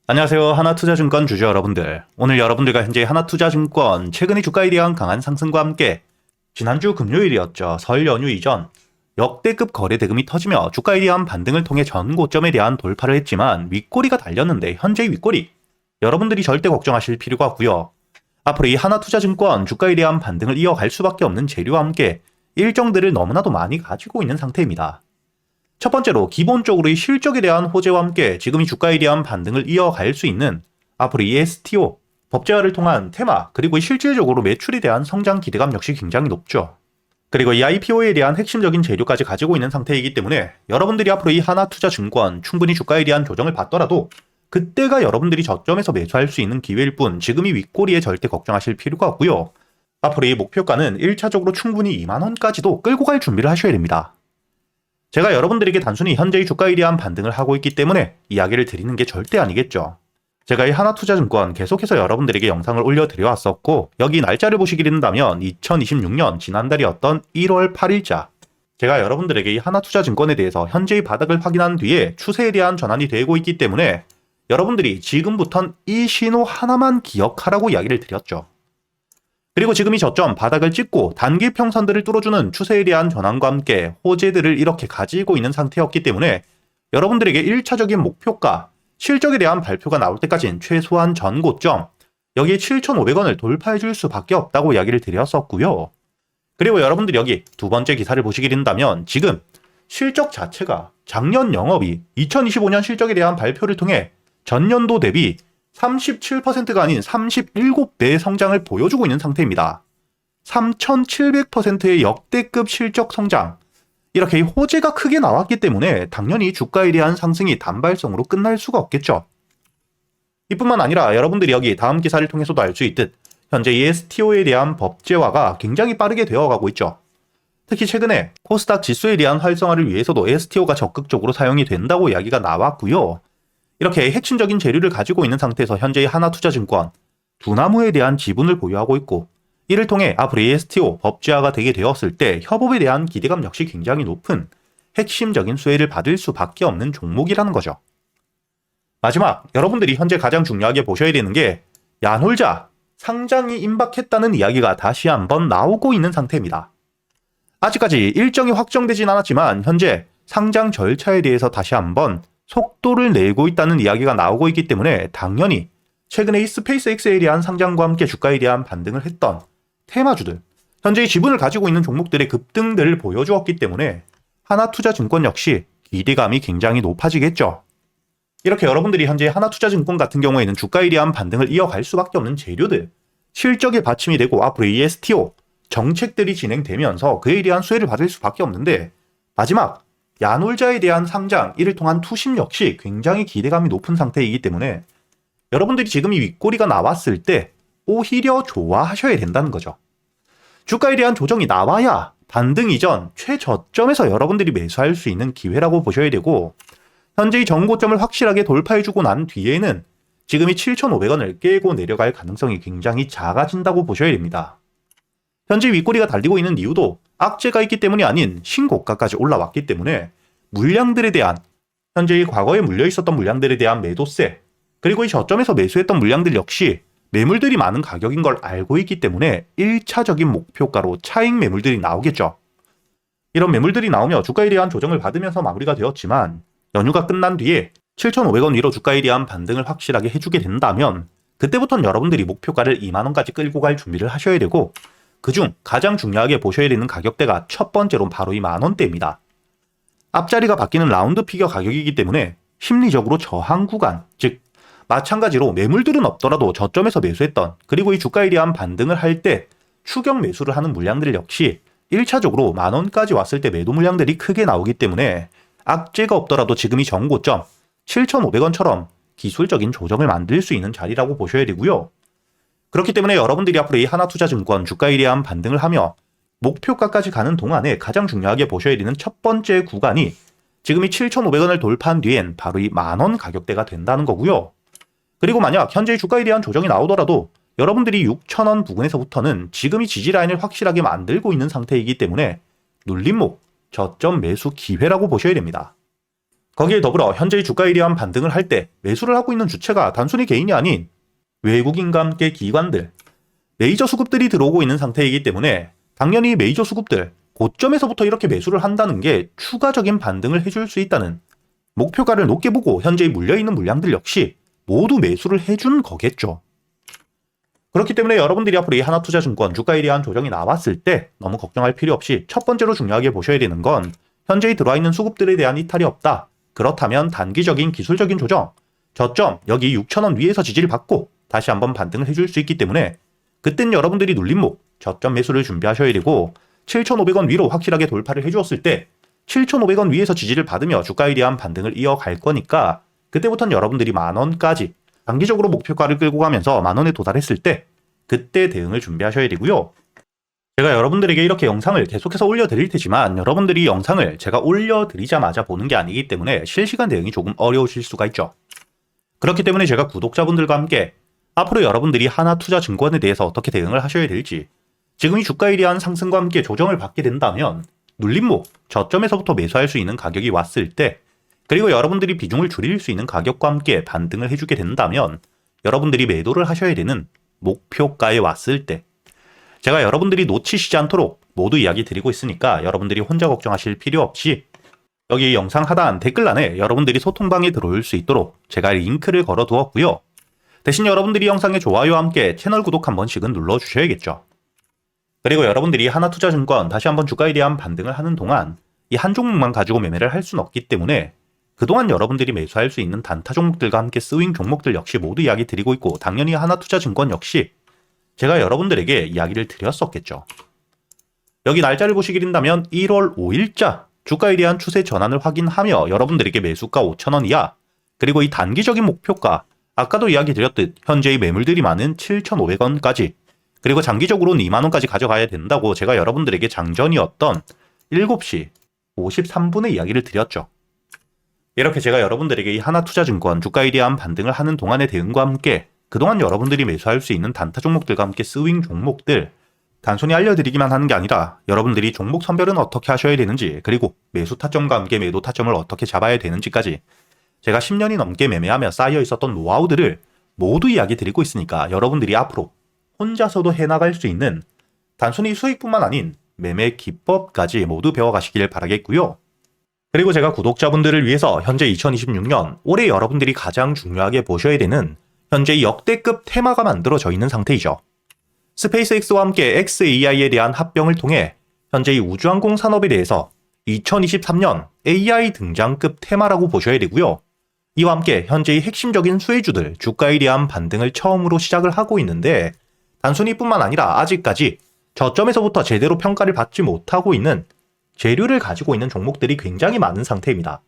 안녕하세요. 하나투자증권 주주 여러분들. 오늘 여러분들과 현재 하나투자증권 최근의 주가에 대한 강한 상승과 함께 지난주 금요일이었죠. 설 연휴 이전 역대급 거래 대금이 터지며 주가에 대한 반등을 통해 전 고점에 대한 돌파를 했지만 윗꼬리가 달렸는데 현재의 윗꼬리 여러분들이 절대 걱정하실 필요가 없고요. 앞으로 이 하나투자증권 주가에 대한 반등을 이어갈 수밖에 없는 재료와 함께 일정들을 너무나도 많이 가지고 있는 상태입니다. 첫 번째로 기본적으로 이 실적에 대한 호재와 함께 지금 이 주가에 대한 반등을 이어갈 수 있는 앞으로 이 STO, 법제화를 통한 테마, 그리고 실질적으로 매출에 대한 성장 기대감 역시 굉장히 높죠. 그리고 이 IPO에 대한 핵심적인 재료까지 가지고 있는 상태이기 때문에 여러분들이 앞으로 이 하나투자증권 충분히 주가에 대한 조정을 받더라도 그때가 여러분들이 저점에서 매수할 수 있는 기회일 뿐 지금 이 윗꼬리에 절대 걱정하실 필요가 없고요. 앞으로 이 목표가는 1차적으로 충분히 2만원까지도 끌고 갈 준비를 하셔야 됩니다. 제가 여러분들에게 단순히 현재의 주가에 대한 반등을 하고 있기 때문에 이야기를 드리는 게 절대 아니겠죠. 제가 이 하나투자증권 계속해서 여러분들에게 영상을 올려드려왔었고 여기 날짜를 보시게 된다면 2026년 지난달이었던 1월 8일자 제가 여러분들에게 이 하나투자증권에 대해서 현재의 바닥을 확인한 뒤에 추세에 대한 전환이 되고 있기 때문에 여러분들이 지금부턴 이 신호 하나만 기억하라고 이야기를 드렸죠. 그리고 지금 이 저점 바닥을 찍고 단기 평선들을 뚫어주는 추세에 대한 전환과 함께 호재들을 이렇게 가지고 있는 상태였기 때문에 여러분들에게 1차적인 목표가 실적에 대한 발표가 나올 때까지는 최소한 전고점 여기 7,500원을 돌파해 줄 수밖에 없다고 이야기를 드렸었고요. 그리고 여러분들이 여기 두 번째 기사를 보시게 된다면 지금 실적 자체가 작년 영업이 2025년 실적에 대한 발표를 통해 전년도 대비 37%가 아닌 37배의 성장을 보여주고 있는 상태입니다. 3,700%의 역대급 실적 성장. 이렇게 호재가 크게 나왔기 때문에 당연히 주가에 대한 상승이 단발성으로 끝날 수가 없겠죠. 이뿐만 아니라 여러분들이 여기 다음 기사를 통해서도 알 수 있듯 현재 STO에 대한 법제화가 굉장히 빠르게 되어가고 있죠. 특히 최근에 코스닥 지수에 대한 활성화를 위해서도 STO가 적극적으로 사용이 된다고 이야기가 나왔고요. 이렇게 핵심적인 재료를 가지고 있는 상태에서 현재의 하나투자증권 두나무에 대한 지분을 보유하고 있고 이를 통해 앞으로 STO 법제화가 되게 되었을 때 협업에 대한 기대감 역시 굉장히 높은 핵심적인 수혜를 받을 수밖에 없는 종목이라는 거죠. 마지막 여러분들이 현재 가장 중요하게 보셔야 되는 게 야놀자 상장이 임박했다는 이야기가 다시 한번 나오고 있는 상태입니다. 아직까지 일정이 확정되진 않았지만 현재 상장 절차에 대해서 다시 한번 속도를 내고 있다는 이야기가 나오고 있기 때문에 당연히 최근에 이 스페이스X에 대한 상장과 함께 주가에 대한 반등을 했던 테마주들, 현재의 지분을 가지고 있는 종목들의 급등들을 보여주었기 때문에 하나투자증권 역시 기대감이 굉장히 높아지겠죠. 이렇게 여러분들이 현재 하나투자증권 같은 경우에는 주가에 대한 반등을 이어갈 수밖에 없는 재료들, 실적에 받침이 되고 앞으로 ESTO 정책들이 진행되면서 그에 대한 수혜를 받을 수밖에 없는데 마지막 야놀자에 대한 상장, 이를 통한 투심 역시 굉장히 기대감이 높은 상태이기 때문에 여러분들이 지금 이 윗꼬리가 나왔을 때 오히려 좋아하셔야 된다는 거죠. 주가에 대한 조정이 나와야 반등 이전 최저점에서 여러분들이 매수할 수 있는 기회라고 보셔야 되고 현재의 정고점을 확실하게 돌파해주고 난 뒤에는 지금 이 7,500원을 깨고 내려갈 가능성이 굉장히 작아진다고 보셔야 됩니다. 현재 윗꼬리가 달리고 있는 이유도 악재가 있기 때문이 아닌 신고가까지 올라왔기 때문에 물량들에 대한 현재 과거에 물려 있었던 물량들에 대한 매도세 그리고 이 저점에서 매수했던 물량들 역시 매물들이 많은 가격인 걸 알고 있기 때문에 1차적인 목표가로 차익 매물들이 나오겠죠. 이런 매물들이 나오며 주가에 대한 조정을 받으면서 마무리가 되었지만 연휴가 끝난 뒤에 7,500원 위로 주가에 대한 반등을 확실하게 해주게 된다면 그때부터는 여러분들이 목표가를 2만원까지 끌고 갈 준비를 하셔야 되고 그중 가장 중요하게 보셔야 되는 가격대가 첫 번째로 바로 이 만원대입니다. 앞자리가 바뀌는 라운드 피겨 가격이기 때문에 심리적으로 저항 구간, 즉 마찬가지로 매물들은 없더라도 저점에서 매수했던 그리고 이 주가에 대한 반등을 할 때 추격 매수를 하는 물량들 역시 1차적으로 만원까지 왔을 때 매도 물량들이 크게 나오기 때문에 악재가 없더라도 지금 이 정고점 7,500원처럼 기술적인 조정을 만들 수 있는 자리라고 보셔야 되고요. 그렇기 때문에 여러분들이 앞으로 이 하나투자증권 주가에 대한 반등을 하며 목표가까지 가는 동안에 가장 중요하게 보셔야 되는 첫 번째 구간이 지금 이 7,500원을 돌파한 뒤엔 바로 이 만원 가격대가 된다는 거고요. 그리고 만약 현재의 주가에 대한 조정이 나오더라도 여러분들이 6,000원 부근에서부터는 지금 이 지지라인을 확실하게 만들고 있는 상태이기 때문에 눌림목, 저점 매수 기회라고 보셔야 됩니다. 거기에 더불어 현재의 주가에 대한 반등을 할 때 매수를 하고 있는 주체가 단순히 개인이 아닌 외국인과 함께 기관들, 메이저 수급들이 들어오고 있는 상태이기 때문에 당연히 메이저 수급들, 고점에서부터 이렇게 매수를 한다는 게 추가적인 반등을 해줄 수 있다는 목표가를 높게 보고 현재 물려있는 물량들 역시 모두 매수를 해준 거겠죠. 그렇기 때문에 여러분들이 앞으로 이 하나투자증권 주가에 대한 조정이 나왔을 때 너무 걱정할 필요 없이 첫 번째로 중요하게 보셔야 되는 건 현재 들어와 있는 수급들에 대한 이탈이 없다. 그렇다면 단기적인 기술적인 조정, 저점 여기 6,000원 위에서 지지를 받고 다시 한번 반등을 해줄 수 있기 때문에 그땐 여러분들이 눌림목, 저점 매수를 준비하셔야 되고 7,500원 위로 확실하게 돌파를 해주었을 때 7,500원 위에서 지지를 받으며 주가에 대한 반등을 이어갈 거니까 그때부터는 여러분들이 만원까지 단기적으로 목표가를 끌고 가면서 만원에 도달했을 때 그때 대응을 준비하셔야 되고요. 제가 여러분들에게 이렇게 영상을 계속해서 올려드릴 테지만 여러분들이 영상을 제가 올려드리자마자 보는 게 아니기 때문에 실시간 대응이 조금 어려우실 수가 있죠. 그렇기 때문에 제가 구독자분들과 함께 앞으로 여러분들이 하나투자증권에 대해서 어떻게 대응을 하셔야 될지, 지금 이 주가에 대한 상승과 함께 조정을 받게 된다면 눌림목, 저점에서부터 매수할 수 있는 가격이 왔을 때, 그리고 여러분들이 비중을 줄일 수 있는 가격과 함께 반등을 해주게 된다면 여러분들이 매도를 하셔야 되는 목표가에 왔을 때 제가 여러분들이 놓치시지 않도록 모두 이야기 드리고 있으니까 여러분들이 혼자 걱정하실 필요 없이 여기 영상 하단 댓글란에 여러분들이 소통방에 들어올 수 있도록 제가 링크를 걸어 두었고요. 대신 여러분들이 영상의 좋아요와 함께 채널 구독 한 번씩은 눌러주셔야겠죠. 그리고 여러분들이 하나투자증권 다시 한번 주가에 대한 반등을 하는 동안 이 한 종목만 가지고 매매를 할 수는 없기 때문에 그동안 여러분들이 매수할 수 있는 단타 종목들과 함께 스윙 종목들 역시 모두 이야기 드리고 있고 당연히 하나투자증권 역시 제가 여러분들에게 이야기를 드렸었겠죠. 여기 날짜를 보시게 된다면 1월 5일자 주가에 대한 추세 전환을 확인하며 여러분들에게 매수가 5,000원 이하, 그리고 이 단기적인 목표가 아까도 이야기 드렸듯 현재의 매물들이 많은 7,500원까지, 그리고 장기적으로는 2만원까지 가져가야 된다고 제가 여러분들에게 장전이었던 7시 53분의 이야기를 드렸죠. 이렇게 제가 여러분들에게 이 하나투자증권 주가에 대한 반등을 하는 동안의 대응과 함께 그동안 여러분들이 매수할 수 있는 단타 종목들과 함께 스윙 종목들 단순히 알려드리기만 하는 게 아니라 여러분들이 종목 선별은 어떻게 하셔야 되는지, 그리고 매수 타점과 함께 매도 타점을 어떻게 잡아야 되는지까지 제가 10년이 넘게 매매하며 쌓여 있었던 노하우들을 모두 이야기 드리고 있으니까 여러분들이 앞으로 혼자서도 해나갈 수 있는 단순히 수익뿐만 아닌 매매 기법까지 모두 배워가시길 바라겠고요. 그리고 제가 구독자분들을 위해서 현재 2026년 올해 여러분들이 가장 중요하게 보셔야 되는 현재 역대급 테마가 만들어져 있는 상태이죠. 스페이스X와 함께 xAI에 대한 합병을 통해 현재 이 우주항공 산업에 대해서 2023년 AI 등장급 테마라고 보셔야 되고요. 이와 함께 현재의 핵심적인 수혜주들 주가에 대한 반등을 처음으로 시작을 하고 있는데 단순히 뿐만 아니라 아직까지 저점에서부터 제대로 평가를 받지 못하고 있는 재료를 가지고 있는 종목들이 굉장히 많은 상태입니다.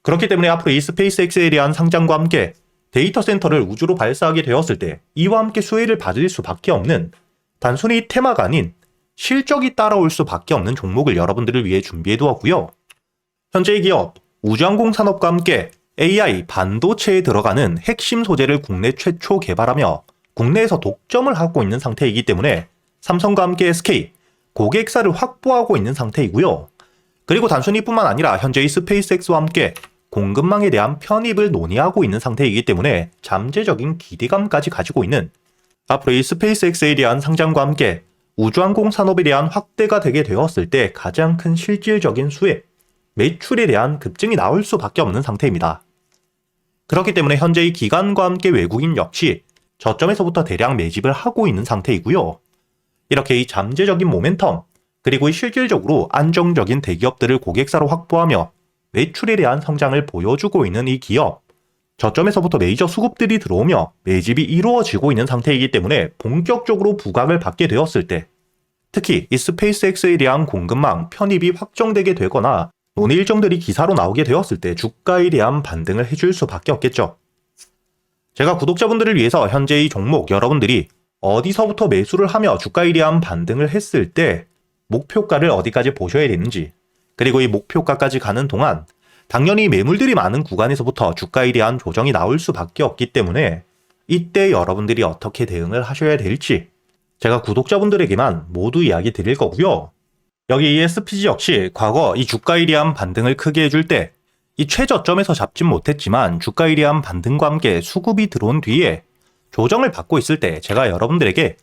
그렇기 때문에 앞으로 이 스페이스X에 대한 상장과 함께 데이터 센터를 우주로 발사하게 되었을 때 이와 함께 수혜를 받을 수밖에 없는 단순히 테마가 아닌 실적이 따라올 수밖에 없는 종목을 여러분들을 위해 준비해 두었고요. 현재의 기업 우주항공 산업과 함께 AI 반도체에 들어가는 핵심 소재를 국내 최초 개발하며 국내에서 독점을 하고 있는 상태이기 때문에 삼성과 함께 SK 고객사를 확보하고 있는 상태이고요. 그리고 단순히 뿐만 아니라 현재의 스페이스X와 함께 공급망에 대한 편입을 논의하고 있는 상태이기 때문에 잠재적인 기대감까지 가지고 있는 앞으로 이 스페이스X에 대한 상장과 함께 우주항공 산업에 대한 확대가 되게 되었을 때 가장 큰 실질적인 수혜, 매출에 대한 급증이 나올 수밖에 없는 상태입니다. 그렇기 때문에 현재의 기관과 함께 외국인 역시 저점에서부터 대량 매집을 하고 있는 상태이고요. 이렇게 이 잠재적인 모멘텀, 그리고 이 실질적으로 안정적인 대기업들을 고객사로 확보하며 매출에 대한 성장을 보여주고 있는 이 기업, 저점에서부터 메이저 수급들이 들어오며 매집이 이루어지고 있는 상태이기 때문에 본격적으로 부각을 받게 되었을 때 특히 이 스페이스X에 대한 공급망 편입이 확정되게 되거나 논의 일정들이 기사로 나오게 되었을 때 주가에 대한 반등을 해줄 수밖에 없겠죠. 제가 구독자분들을 위해서 현재 이 종목 여러분들이 어디서부터 매수를 하며 주가에 대한 반등을 했을 때 목표가를 어디까지 보셔야 되는지, 그리고 이 목표가까지 가는 동안 당연히 매물들이 많은 구간에서부터 주가에 대한 조정이 나올 수밖에 없기 때문에 이때 여러분들이 어떻게 대응을 하셔야 될지 제가 구독자분들에게만 모두 이야기 드릴 거고요. 여기 이 SPG 역시 과거 이 주가에 대한 반등을 크게 해줄 때 이 최저점에서 잡진 못했지만 주가에 대한 반등과 함께 수급이 들어온 뒤에 조정을 받고 있을 때 제가 여러분들에게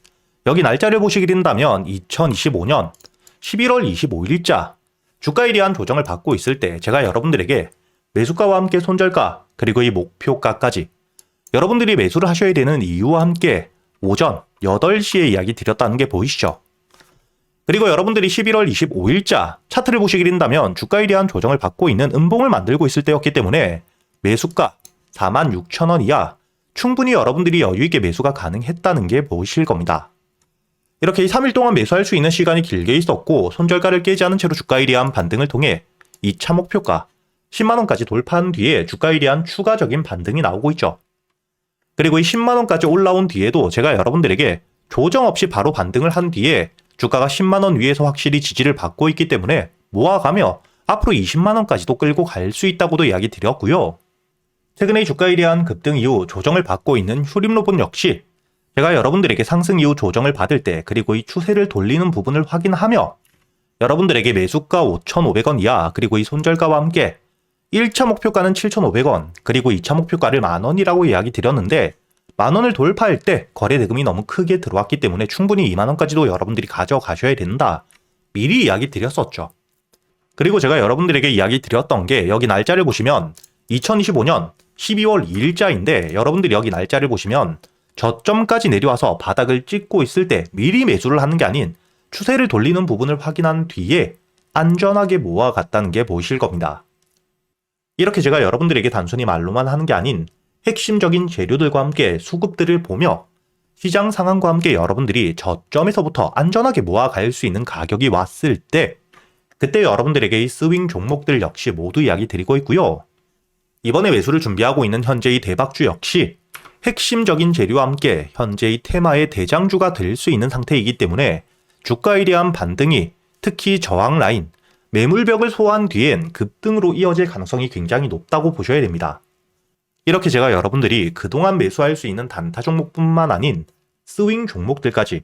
여기 날짜를 보시게 된다면 2025년 11월 25일자 주가에 대한 조정을 받고 있을 때 제가 여러분들에게 매수가와 함께 손절가 그리고 이 목표가까지 여러분들이 매수를 하셔야 되는 이유와 함께 오전 8시에 이야기 드렸다는 게 보이시죠? 그리고 여러분들이 11월 25일자 차트를 보시게 된다면 주가에 대한 조정을 받고 있는 음봉을 만들고 있을 때였기 때문에 매수가 46,000원 이하 충분히 여러분들이 여유있게 매수가 가능했다는 게 보이실 겁니다. 이렇게 3일 동안 매수할 수 있는 시간이 길게 있었고 손절가를 깨지 않은 채로 주가에 대한 반등을 통해 2차 목표가 10만원까지 돌파한 뒤에 주가에 대한 추가적인 반등이 나오고 있죠. 그리고 이 10만원까지 올라온 뒤에도 제가 여러분들에게 조정 없이 바로 반등을 한 뒤에 주가가 10만원 위에서 확실히 지지를 받고 있기 때문에 모아가며 앞으로 20만원까지도 끌고 갈 수 있다고도 이야기 드렸고요. 최근에 주가에 대한 급등 이후 조정을 받고 있는 휴림로봇 역시 제가 여러분들에게 상승 이후 조정을 받을 때 그리고 이 추세를 돌리는 부분을 확인하며 여러분들에게 매수가 5,500원 이하 그리고 이 손절가와 함께 1차 목표가는 7,500원 그리고 2차 목표가를 만원이라고 이야기 드렸는데 만원을 돌파할 때 거래 대금이 너무 크게 들어왔기 때문에 충분히 2만원까지도 여러분들이 가져가셔야 된다. 미리 이야기 드렸었죠. 그리고 제가 여러분들에게 이야기 드렸던 게 여기 날짜를 보시면 2025년 12월 2일자인데 여러분들이 여기 날짜를 보시면 저점까지 내려와서 바닥을 찍고 있을 때 미리 매수를 하는 게 아닌 추세를 돌리는 부분을 확인한 뒤에 안전하게 모아갔다는 게 보이실 겁니다. 이렇게 제가 여러분들에게 단순히 말로만 하는 게 아닌 핵심적인 재료들과 함께 수급들을 보며 시장 상황과 함께 여러분들이 저점에서부터 안전하게 모아갈 수 있는 가격이 왔을 때 그때 여러분들에게 이 스윙 종목들 역시 모두 이야기 드리고 있고요. 이번에 매수를 준비하고 있는 현재의 대박주 역시 핵심적인 재료와 함께 현재의 테마의 대장주가 될 수 있는 상태이기 때문에 주가에 대한 반등이 특히 저항 라인, 매물벽을 소화한 뒤엔 급등으로 이어질 가능성이 굉장히 높다고 보셔야 됩니다. 이렇게 제가 여러분들이 그동안 매수할 수 있는 단타 종목뿐만 아닌 스윙 종목들까지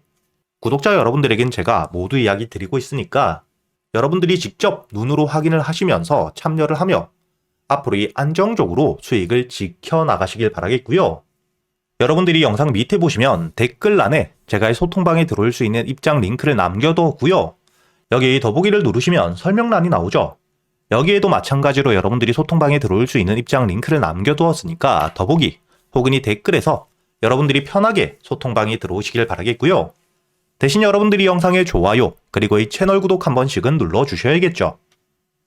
구독자 여러분들에겐 제가 모두 이야기 드리고 있으니까 여러분들이 직접 눈으로 확인을 하시면서 참여를 하며 앞으로 이 안정적으로 수익을 지켜나가시길 바라겠고요. 여러분들이 영상 밑에 보시면 댓글란에 제가 이 소통방에 들어올 수 있는 입장 링크를 남겨뒀고요. 여기 더보기를 누르시면 설명란이 나오죠. 여기에도 마찬가지로 여러분들이 소통방에 들어올 수 있는 입장 링크를 남겨두었으니까 더보기 혹은 이 댓글에서 여러분들이 편하게 소통방에 들어오시길 바라겠고요. 대신 여러분들이 영상의 좋아요 그리고 이 채널 구독 한 번씩은 눌러주셔야겠죠.